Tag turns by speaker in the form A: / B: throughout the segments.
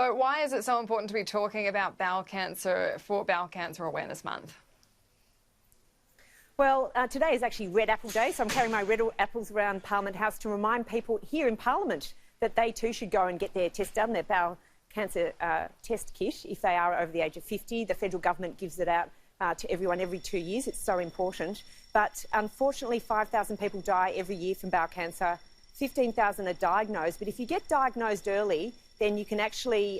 A: So why is it so important to be talking about bowel cancer for Bowel Cancer Awareness Month?
B: Well, today is actually Red Apple Day, so I'm carrying my red apples around Parliament House to remind people here in Parliament that they too should go and get their test done, their bowel cancer test kit, if they are over the age of 50. The federal government gives it out to everyone every 2 years. It's so important. But unfortunately, 5,000 people die every year from bowel cancer. 15,000 are diagnosed. But if you get diagnosed early, then you can actually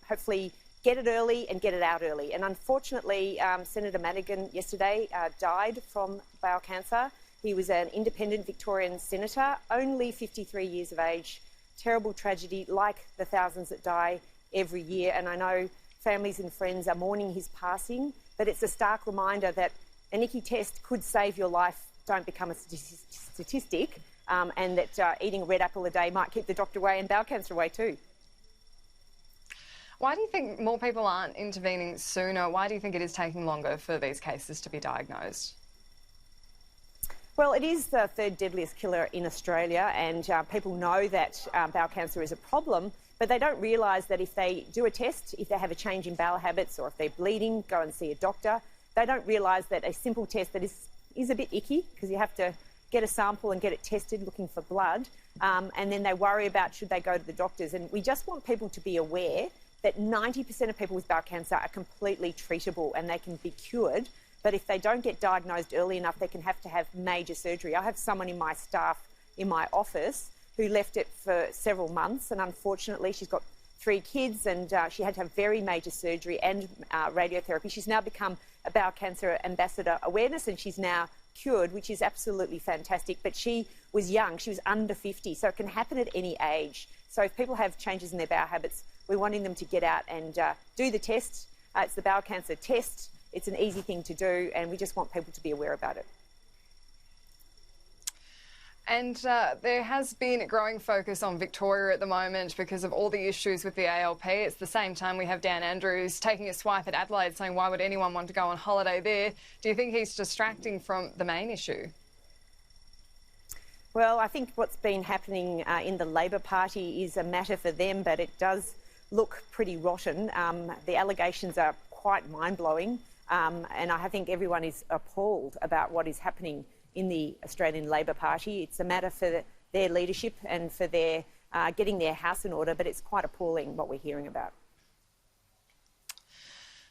B: hopefully get it early and get it out early. And unfortunately, Senator Madigan yesterday died from bowel cancer. He was an independent Victorian senator, only 53 years of age. Terrible tragedy, like the thousands that die every year. And I know families and friends are mourning his passing, but it's a stark reminder that an icky test could save your life. Don't become a statistic, and that eating a red apple a day might keep the doctor away and bowel cancer away too.
A: Why do you think more people aren't intervening sooner? Why do you think it is taking longer for these cases to be diagnosed?
B: Well, it is the third deadliest killer in Australia, and people know that bowel cancer is a problem, but they don't realise that if they do a test, if they have a change in bowel habits or if they're bleeding, go and see a doctor. They don't realise that a simple test that is a bit icky, because you have to get a sample and get it tested looking for blood, and then they worry about should they go to the doctors. And we just want people to be aware that 90% of people with bowel cancer are completely treatable and they can be cured. But if they don't get diagnosed early enough, they can have to have major surgery. I have someone in my staff in my office who left it for several months, and unfortunately she's got 3 kids, and she had to have very major surgery and radiotherapy. She's now become a bowel cancer ambassador awareness, and she's now cured, which is absolutely fantastic. But she was young, she was under 50, so it can happen at any age. So if people have changes in their bowel habits, we're wanting them to get out and do the test. It's the bowel cancer test. It's an easy thing to do, and we just want people to be aware about it.
A: And there has been a growing focus on Victoria at the moment because of all the issues with the ALP. It's the same time we have Dan Andrews taking a swipe at Adelaide, saying why would anyone want to go on holiday there? Do you think he's distracting from the main issue?
B: Well, I think what's been happening in the Labor Party is a matter for them, but it does look pretty rotten. The allegations are quite mind-blowing, and I think everyone is appalled about what is happening in the Australian Labor Party. It's a matter for their leadership and for their getting their house in order, but it's quite appalling what we're hearing about.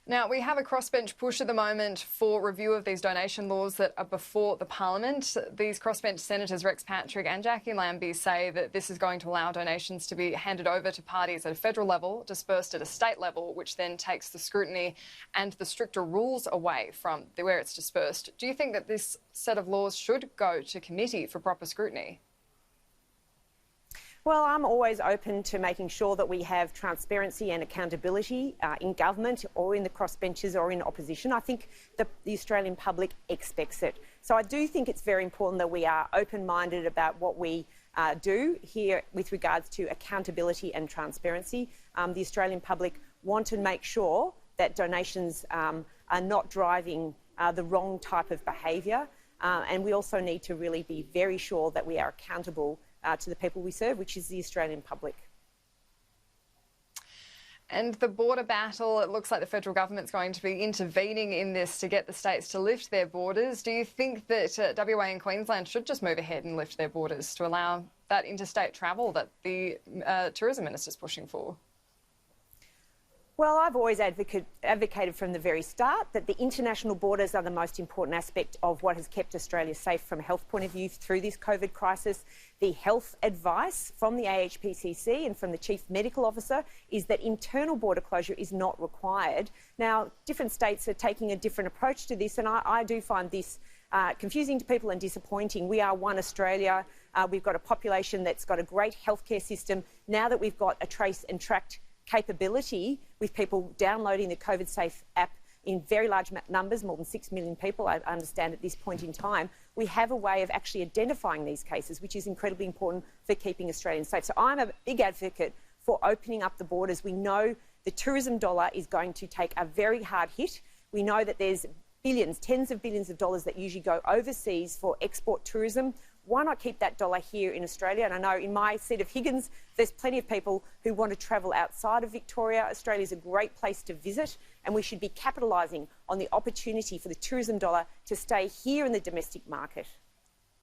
A: Now, we have a crossbench push at the moment for review of these donation laws that are before the Parliament. These crossbench senators, Rex Patrick and Jackie Lambie, say that this is going to allow donations to be handed over to parties at a federal level, dispersed at a state level, which then takes the scrutiny and the stricter rules away from where it's dispersed. Do you think that this set of laws should go to committee for proper scrutiny?
B: Well, I'm always open to making sure that we have transparency and accountability in government or in the crossbenches or in opposition. I think the Australian public expects it. So I do think it's very important that we are open-minded about what we do here with regards to accountability and transparency. The Australian public want to make sure that donations are not driving the wrong type of behaviour, and we also need to really be very sure that we are accountable to the people we serve, which is the Australian public.
A: And the border battle, it looks like the federal government's going to be intervening in this to get the states to lift their borders. Do you think that WA and Queensland should just move ahead and lift their borders to allow that interstate travel that the tourism minister's pushing for?
B: Well, I've always advocated from the very start that the international borders are the most important aspect of what has kept Australia safe from a health point of view through this COVID crisis. The health advice from the AHPCC and from the Chief Medical Officer is that internal border closure is not required. Now, different states are taking a different approach to this, and I do find this confusing to people and disappointing. We are one Australia. We've got a population that's got a great healthcare system. Now that we've got a trace and tracked capability with people downloading the COVID Safe app in very large numbers, more than 6 million people, I understand, at this point in time, we have a way of actually identifying these cases, which is incredibly important for keeping Australians safe. So I'm a big advocate for opening up the borders. We know the tourism dollar is going to take a very hard hit. We know that there's billions, tens of billions of dollars that usually go overseas for export tourism. why not keep that dollar here in Australia? And I know in my seat of Higgins, there's plenty of people who want to travel outside of Victoria. Australia's a great place to visit, and we should be capitalising on the opportunity for the tourism dollar to stay here in the domestic market.